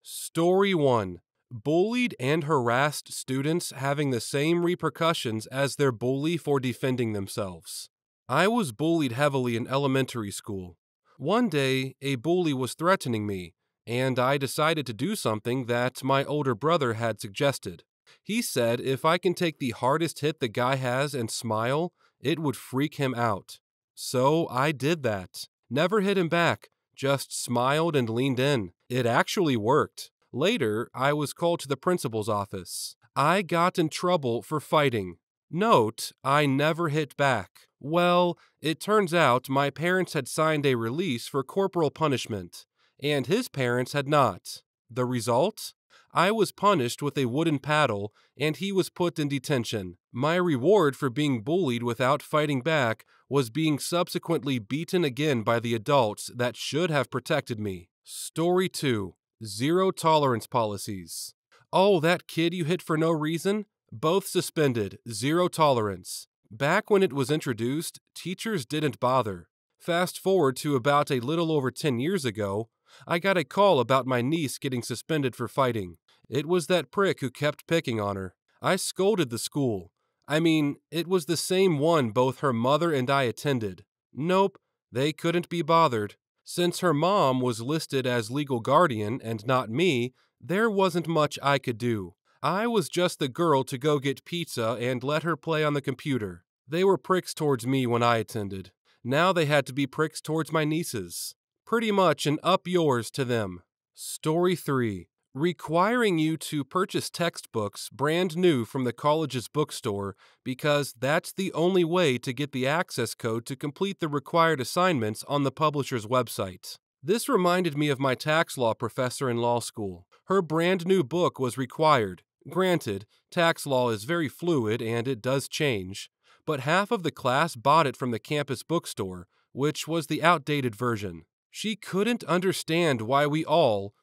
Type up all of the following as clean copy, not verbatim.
Story 1. Bullied and harassed students having the same repercussions as their bully for defending themselves. I was bullied heavily in elementary school. One day, a bully was threatening me, and I decided to do something that my older brother had suggested. He said if I can take the hardest hit the guy has and smile, it would freak him out. So I did that. Never hit him back, just smiled and leaned in. It actually worked. Later, I was called to the principal's office. I got in trouble for fighting. Note, I never hit back. Well, it turns out my parents had signed a release for corporal punishment, and his parents had not. The result? I was punished with a wooden paddle, and he was put in detention. My reward for being bullied without fighting back was being subsequently beaten again by the adults that should have protected me. Story 2. Zero tolerance policies. Oh, that kid you hit for no reason? Both suspended, zero tolerance. Back when it was introduced, teachers didn't bother. Fast forward to about a little over 10 years ago, I got a call about my niece getting suspended for fighting. It was that prick who kept picking on her. I scolded the school. It was the same one both her mother and I attended. Nope, they couldn't be bothered. Since her mom was listed as legal guardian and not me, there wasn't much I could do. I was just the girl to go get pizza and let her play on the computer. They were pricks towards me when I attended. Now they had to be pricks towards my nieces. Pretty much an up yours to them. Story 3. Requiring you to purchase textbooks brand new from the college's bookstore because that's the only way to get the access code to complete the required assignments on the publisher's website. This reminded me of my tax law professor in law school. Her brand new book was required. Granted, tax law is very fluid and it does change, but half of the class bought it from the campus bookstore, which was the outdated version. She couldn't understand why we all,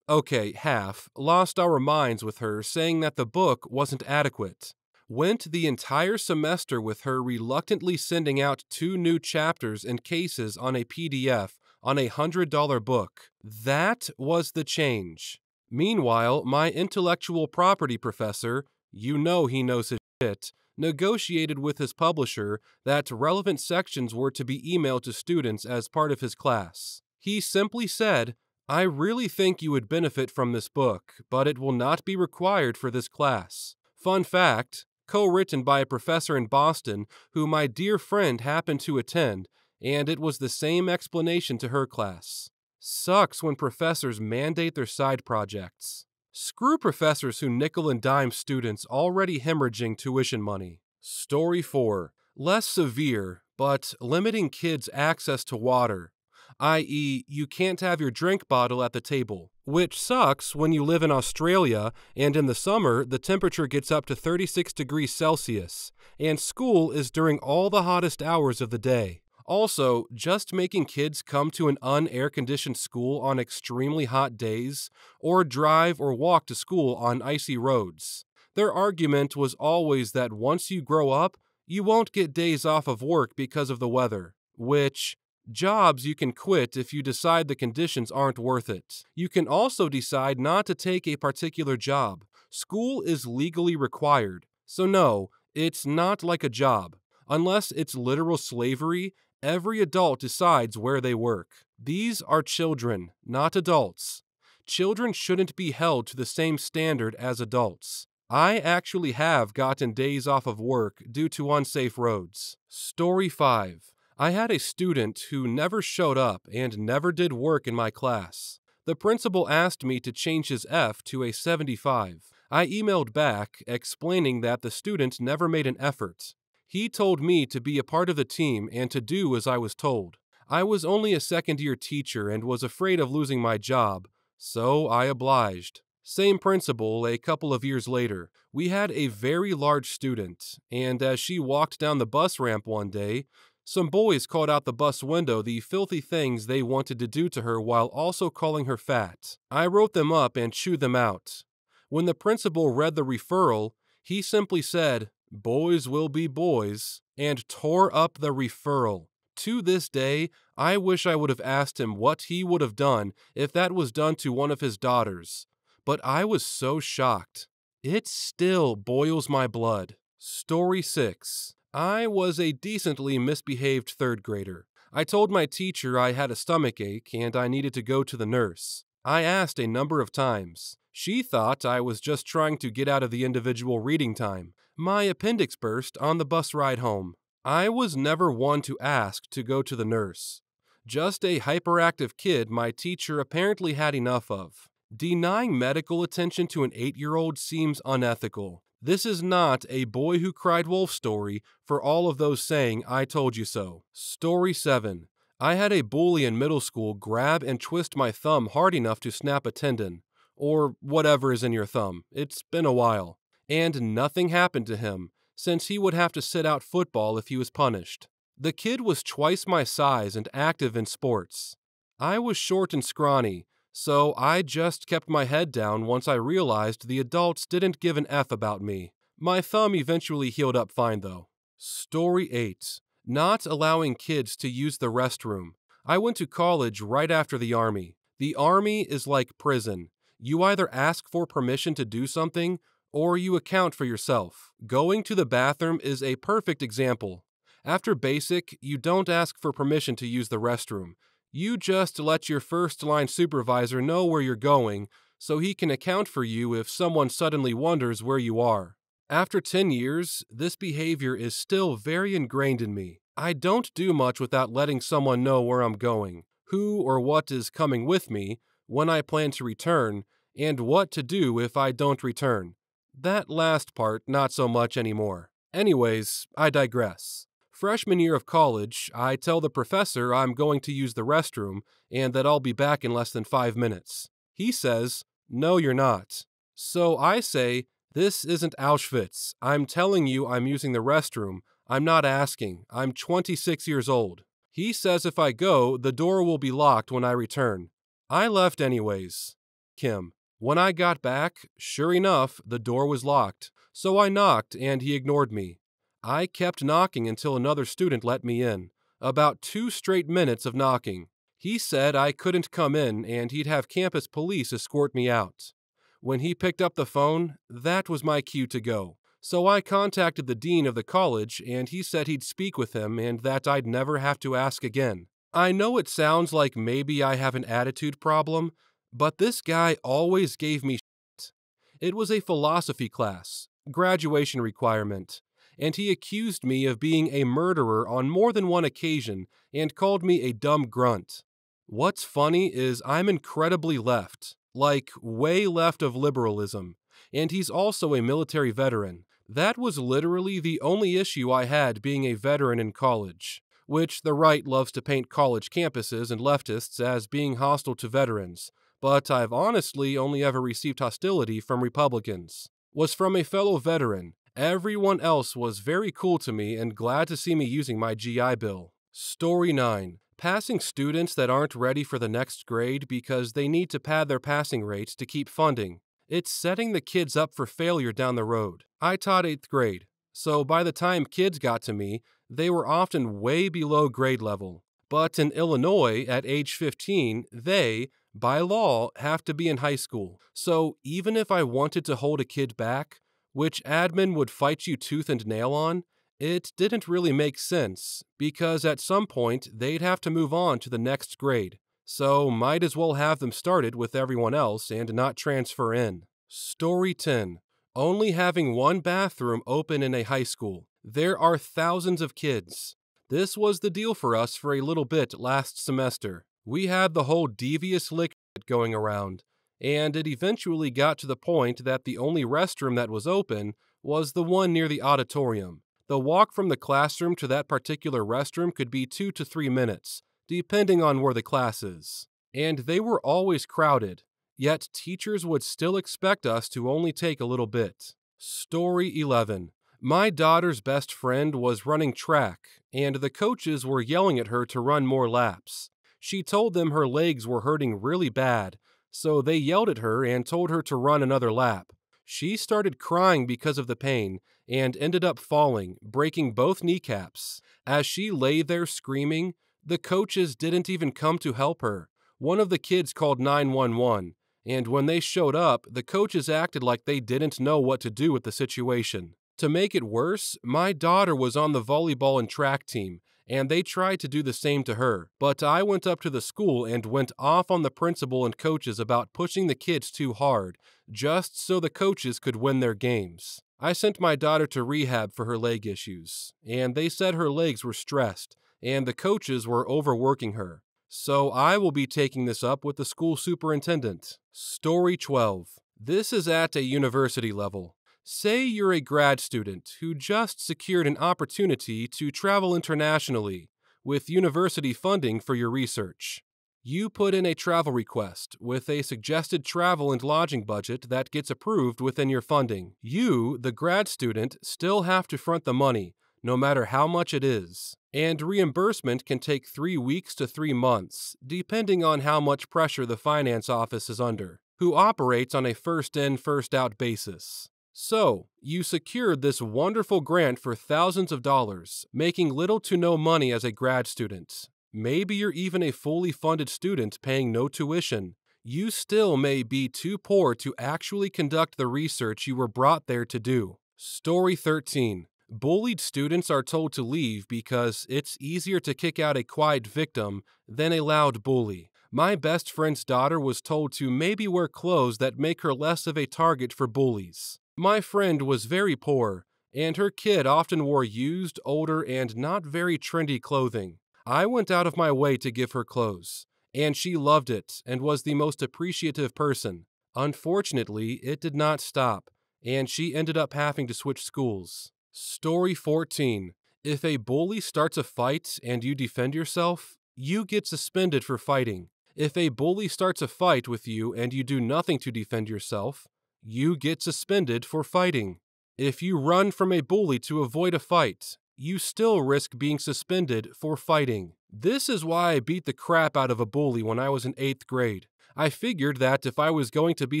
half, lost our minds with her saying that the book wasn't adequate. Went the entire semester with her reluctantly sending out 2 new chapters and cases on a PDF on a $100 book. That was the change. Meanwhile, my intellectual property professor, you know he knows his shit, negotiated with his publisher that relevant sections were to be emailed to students as part of his class. He simply said, I really think you would benefit from this book, but it will not be required for this class. Fun fact, co-written by a professor in Boston who my dear friend happened to attend, and it was the same explanation to her class. Sucks when professors mandate their side projects. Screw professors who nickel and dime students already hemorrhaging tuition money. Story 4. Less severe, but limiting kids' access to water, i.e., you can't have your drink bottle at the table, which sucks when you live in Australia and in the summer the temperature gets up to 36 degrees Celsius, and school is during all the hottest hours of the day. Also, just making kids come to an un-air-conditioned school on extremely hot days, or drive or walk to school on icy roads. Their argument was always that once you grow up, you won't get days off of work because of the weather, which, jobs you can quit if you decide the conditions aren't worth it. You can also decide not to take a particular job. School is legally required, so no, it's not like a job. Unless it's literal slavery, every adult decides where they work. These are children, not adults. Children shouldn't be held to the same standard as adults. I actually have gotten days off of work due to unsafe roads. Story 5. I had a student who never showed up and never did work in my class. The principal asked me to change his F to a 75. I emailed back explaining that the student never made an effort. He told me to be a part of the team and to do as I was told. I was only a second-year teacher and was afraid of losing my job, so I obliged. Same principal a couple of years later. We had a very large student, and as she walked down the bus ramp one day, some boys called out the bus window the filthy things they wanted to do to her while also calling her fat. I wrote them up and chewed them out. When the principal read the referral, he simply said, "Boys will be boys," and tore up the referral. To this day, I wish I would have asked him what he would have done if that was done to one of his daughters. but I was so shocked. It still boils my blood. Story 6. I was a decently misbehaved third grader. I told my teacher I had a stomachache and I needed to go to the nurse. I asked a number of times. She thought I was just trying to get out of the individual reading time. My appendix burst on the bus ride home. I was never one to ask to go to the nurse. Just a hyperactive kid my teacher apparently had enough of. Denying medical attention to an 8-year-old seems unethical. This is not a boy who cried wolf story for all of those saying I told you so. Story 7. I had a bully in middle school grab and twist my thumb hard enough to snap a tendon, or whatever is in your thumb. It's been a while. And nothing happened to him, since he would have to sit out football if he was punished. The kid was twice my size and active in sports. I was short and scrawny, so I just kept my head down once I realized the adults didn't give an F about me. My thumb eventually healed up fine though. Story 8. Not allowing kids to use the restroom. I went to college right after the Army. The Army is like prison. You either ask for permission to do something, or you account for yourself. Going to the bathroom is a perfect example. After basic, you don't ask for permission to use the restroom. You just let your first-line supervisor know where you're going, so he can account for you if someone suddenly wonders where you are. After 10 years, this behavior is still very ingrained in me. I don't do much without letting someone know where I'm going, who or what is coming with me, when I plan to return, and what to do if I don't return. That last part, not so much anymore. Anyways, I digress. Freshman year of college, I tell the professor I'm going to use the restroom and that I'll be back in less than 5 minutes. He says, "No, you're not." So I say, "This isn't Auschwitz. I'm telling you I'm using the restroom. I'm not asking. I'm 26 years old." He says if I go, the door will be locked when I return. I left anyways. Kim. When I got back, sure enough, the door was locked. So I knocked and he ignored me. I kept knocking until another student let me in. About 2 straight minutes of knocking. He said I couldn't come in and he'd have campus police escort me out. When he picked up the phone, that was my cue to go. So I contacted the dean of the college and he said he'd speak with him and that I'd never have to ask again. I know it sounds like maybe I have an attitude problem, but this guy always gave me shit. It was a philosophy class, graduation requirement, and he accused me of being a murderer on more than one occasion and called me a dumb grunt. What's funny is I'm incredibly left, like way left of liberalism, and he's also a military veteran. That was literally the only issue I had being a veteran in college, which the right loves to paint college campuses and leftists as being hostile to veterans, but I've honestly only ever received hostility from Republicans. Was from a fellow veteran. Everyone else was very cool to me and glad to see me using my GI Bill. Story 9. Passing students that aren't ready for the next grade because they need to pad their passing rates to keep funding. It's setting the kids up for failure down the road. I taught 8th grade, so by the time kids got to me, they were often way below grade level. But in Illinois, at age 15, they, by law, have to be in high school. So even if I wanted to hold a kid back, which admin would fight you tooth and nail on, it didn't really make sense, because at some point they'd have to move on to the next grade. So might as well have them started with everyone else and not transfer in. Story 10. Only having one bathroom open in a high school. There are thousands of kids. This was the deal for us for a little bit last semester. We had the whole devious lick going around, and it eventually got to the point that the only restroom that was open was the one near the auditorium. The walk from the classroom to that particular restroom could be 2 to 3 minutes, depending on where the class is. And they were always crowded, yet teachers would still expect us to only take a little bit. Story 11. My daughter's best friend was running track, and the coaches were yelling at her to run more laps. She told them her legs were hurting really bad, so they yelled at her and told her to run another lap. She started crying because of the pain and ended up falling, breaking both kneecaps. As she lay there screaming, the coaches didn't even come to help her. One of the kids called 911, and when they showed up, the coaches acted like they didn't know what to do with the situation. To make it worse, my daughter was on the volleyball and track team, and they tried to do the same to her, but I went up to the school and went off on the principal and coaches about pushing the kids too hard, just so the coaches could win their games. I sent my daughter to rehab for her leg issues, and they said her legs were stressed, and the coaches were overworking her. So I will be taking this up with the school superintendent. Story 12. This is at a university level. Say you're a grad student who just secured an opportunity to travel internationally with university funding for your research. You put in a travel request with a suggested travel and lodging budget that gets approved within your funding. You, the grad student, still have to front the money, no matter how much it is. And reimbursement can take 3 weeks to 3 months, depending on how much pressure the finance office is under, who operates on a first-in, first-out basis. So, you secured this wonderful grant for thousands of dollars, making little to no money as a grad student. Maybe you're even a fully funded student paying no tuition. You still may be too poor to actually conduct the research you were brought there to do. Story 13. Bullied students are told to leave because it's easier to kick out a quiet victim than a loud bully. My best friend's daughter was told to maybe wear clothes that make her less of a target for bullies. My friend was very poor, and her kid often wore used, older, and not very trendy clothing. I went out of my way to give her clothes, and she loved it and was the most appreciative person. Unfortunately, it did not stop, and she ended up having to switch schools. Story 14. If a bully starts a fight and you defend yourself, you get suspended for fighting. If a bully starts a fight with you and you do nothing to defend yourself, you get suspended for fighting. If you run from a bully to avoid a fight, you still risk being suspended for fighting. This is why I beat the crap out of a bully when I was in 8th grade. I figured that if I was going to be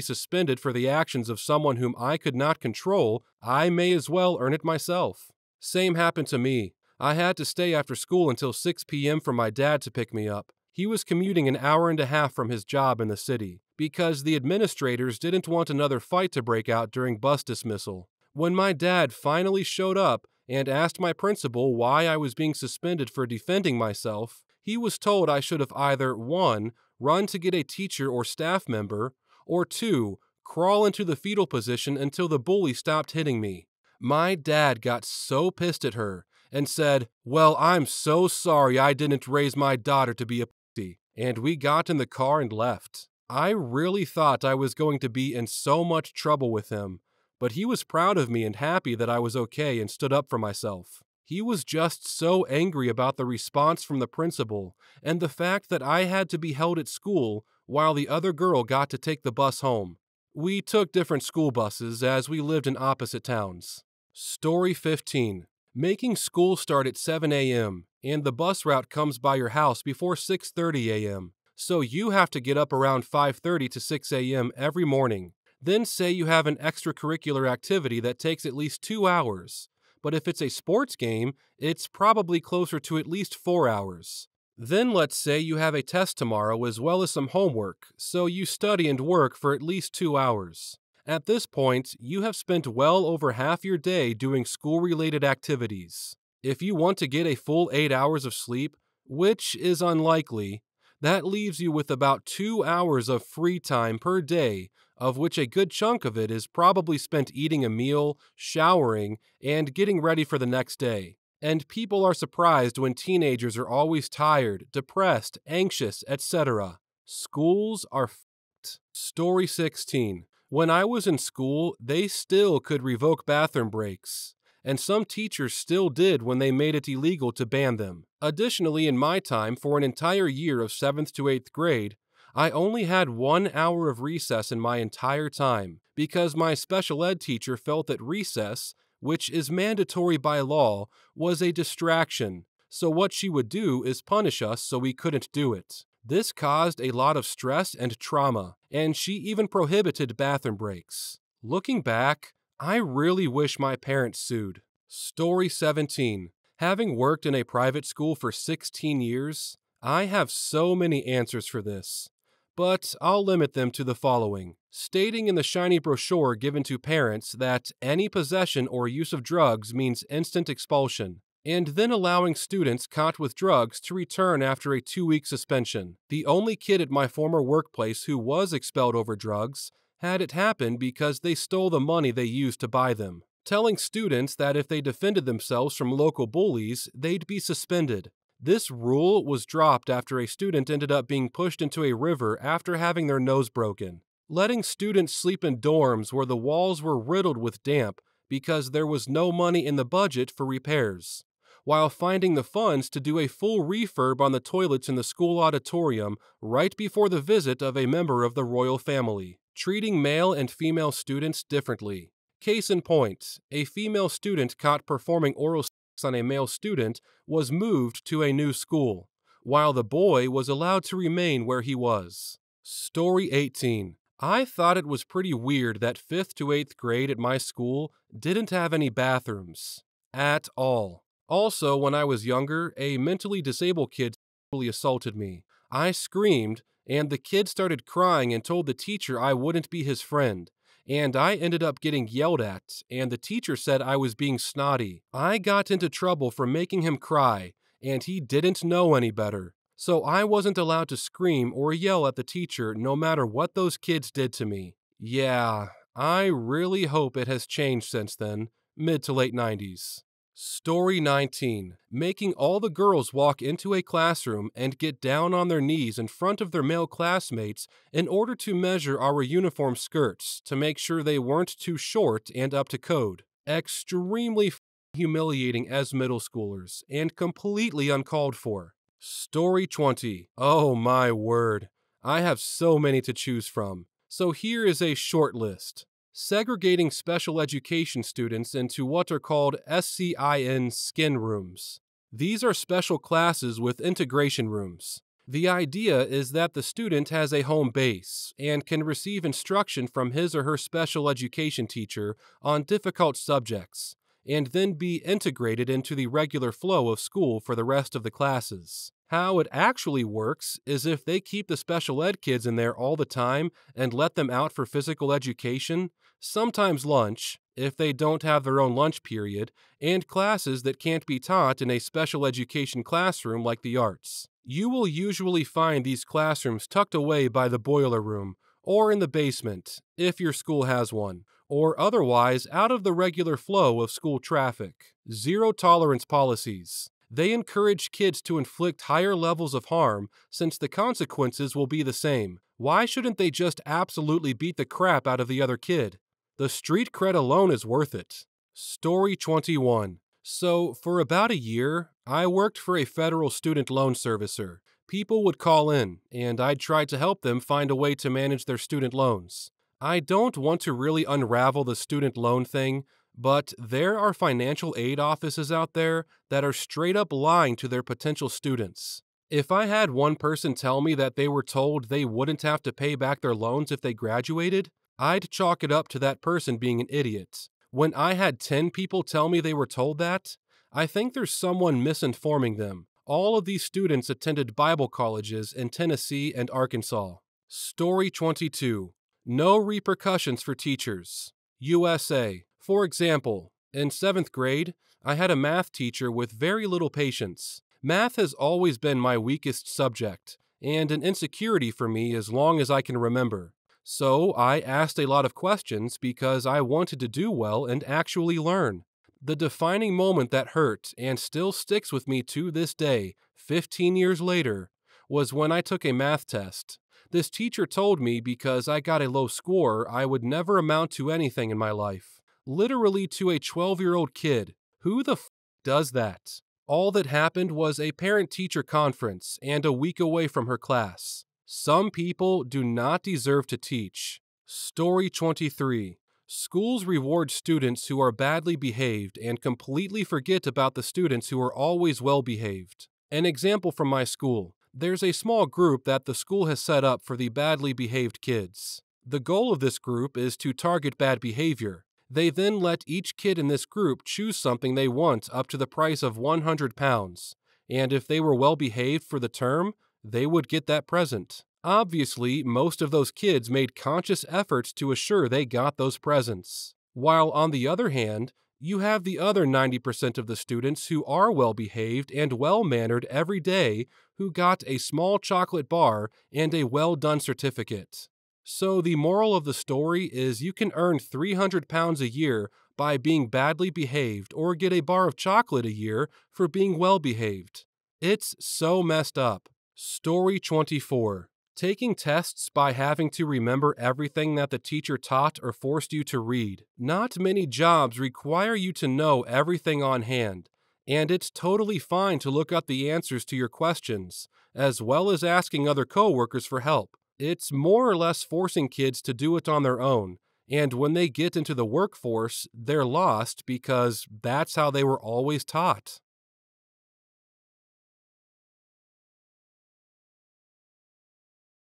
suspended for the actions of someone whom I could not control, I may as well earn it myself. Same happened to me. I had to stay after school until 6 p.m. for my dad to pick me up. He was commuting an hour and a half from his job in the city, because the administrators didn't want another fight to break out during bus dismissal. When my dad finally showed up and asked my principal why I was being suspended for defending myself, he was told I should have either 1. Run to get a teacher or staff member, or 2. Crawl into the fetal position until the bully stopped hitting me. My dad got so pissed at her and said, "Well, I'm so sorry I didn't raise my daughter to be a pussy," and we got in the car and left. I really thought I was going to be in so much trouble with him, but he was proud of me and happy that I was okay and stood up for myself. He was just so angry about the response from the principal and the fact that I had to be held at school while the other girl got to take the bus home. We took different school buses as we lived in opposite towns. Story 15. Making school start at 7 a.m. and the bus route comes by your house before 6:30 a.m. So you have to get up around 5:30 to 6 a.m. every morning. Then say you have an extracurricular activity that takes at least 2 hours. But if it's a sports game, it's probably closer to at least 4 hours. Then let's say you have a test tomorrow as well as some homework, so you study and work for at least 2 hours. At this point, you have spent well over half your day doing school-related activities. If you want to get a full 8 hours of sleep, which is unlikely, that leaves you with about 2 hours of free time per day, of which a good chunk of it is probably spent eating a meal, showering, and getting ready for the next day. And people are surprised when teenagers are always tired, depressed, anxious, etc. Schools are f***ed. Story 16. When I was in school, they still could revoke bathroom breaks, and some teachers still did when they made it illegal to ban them. Additionally, in my time, for an entire year of 7th to 8th grade, I only had 1 hour of recess in my entire time because my special ed teacher felt that recess, which is mandatory by law, was a distraction, so what she would do is punish us so we couldn't do it. This caused a lot of stress and trauma, and she even prohibited bathroom breaks. Looking back, I really wish my parents sued. Story 17. Having worked in a private school for 16 years, I have so many answers for this. but I'll limit them to the following: stating in the shiny brochure given to parents that any possession or use of drugs means instant expulsion, and then allowing students caught with drugs to return after a 2-week suspension. The only kid at my former workplace who was expelled over drugs had it happen because they stole the money they used to buy them, telling students that if they defended themselves from local bullies, they'd be suspended. This rule was dropped after a student ended up being pushed into a river after having their nose broken. Letting students sleep in dorms where the walls were riddled with damp because there was no money in the budget for repairs, while finding the funds to do a full refurb on the toilets in the school auditorium right before the visit of a member of the royal family, treating male and female students differently. Case in point, a female student caught performing oral sex on a male student was moved to a new school, while the boy was allowed to remain where he was. Story 18. I thought it was pretty weird that 5th to 8th grade at my school didn't have any bathrooms. At all. Also, when I was younger, a mentally disabled kid sexually assaulted me. I screamed, and the kid started crying and told the teacher I wouldn't be his friend. And I ended up getting yelled at, and the teacher said I was being snotty. I got into trouble for making him cry, and he didn't know any better. So I wasn't allowed to scream or yell at the teacher no matter what those kids did to me. Yeah, I really hope it has changed since then, mid to late 90s. Story 19. Making all the girls walk into a classroom and get down on their knees in front of their male classmates in order to measure our uniform skirts to make sure they weren't too short and up to code. Extremely humiliating as middle schoolers and completely uncalled for. Story 20. Oh my word. I have so many to choose from. So here is a short list. Segregating special education students into what are called SCIN skin rooms. These are special classes with integration rooms. The idea is that the student has a home base and can receive instruction from his or her special education teacher on difficult subjects, and then be integrated into the regular flow of school for the rest of the classes. How it actually works is if they keep the special ed kids in there all the time and let them out for physical education, sometimes lunch, if they don't have their own lunch period, and classes that can't be taught in a special education classroom like the arts. You will usually find these classrooms tucked away by the boiler room, or in the basement, if your school has one, or otherwise out of the regular flow of school traffic. Zero tolerance policies. They encourage kids to inflict higher levels of harm since the consequences will be the same. Why shouldn't they just absolutely beat the crap out of the other kid? The street cred alone is worth it. Story 21. So, for about a year, I worked for a federal student loan servicer. People would call in, and I'd try to help them find a way to manage their student loans. I don't want to really unravel the student loan thing, but there are financial aid offices out there that are straight up lying to their potential students. If I had one person tell me that they were told they wouldn't have to pay back their loans if they graduated, I'd chalk it up to that person being an idiot. When I had 10 people tell me they were told that, I think there's someone misinforming them. All of these students attended Bible colleges in Tennessee and Arkansas. Story 22. No repercussions for teachers. USA. For example, in 7th grade, I had a math teacher with very little patience. Math has always been my weakest subject, and an insecurity for me as long as I can remember. So I asked a lot of questions because I wanted to do well and actually learn. The defining moment that hurt and still sticks with me to this day, 15 years later, was when I took a math test. This teacher told me because I got a low score, I would never amount to anything in my life. Literally to a 12-year-old kid. Who the f does that? All that happened was a parent-teacher conference and a week away from her class. Some people do not deserve to teach. Story 23. Schools reward students who are badly behaved and completely forget about the students who are always well-behaved. An example from my school. There's a small group that the school has set up for the badly behaved kids. The goal of this group is to target bad behavior. They then let each kid in this group choose something they want up to the price of 100 pounds, and if they were well behaved for the term, they would get that present. Obviously, most of those kids made conscious efforts to assure they got those presents. While on the other hand, you have the other 90% of the students who are well behaved and well mannered every day who got a small chocolate bar and a well done certificate. So, the moral of the story is you can earn £300 a year by being badly behaved or get a bar of chocolate a year for being well behaved. It's so messed up. Story 24. Taking tests by having to remember everything that the teacher taught or forced you to read. Not many jobs require you to know everything on hand, and it's totally fine to look up the answers to your questions, as well as asking other coworkers for help. It's more or less forcing kids to do it on their own, and when they get into the workforce, they're lost because that's how they were always taught.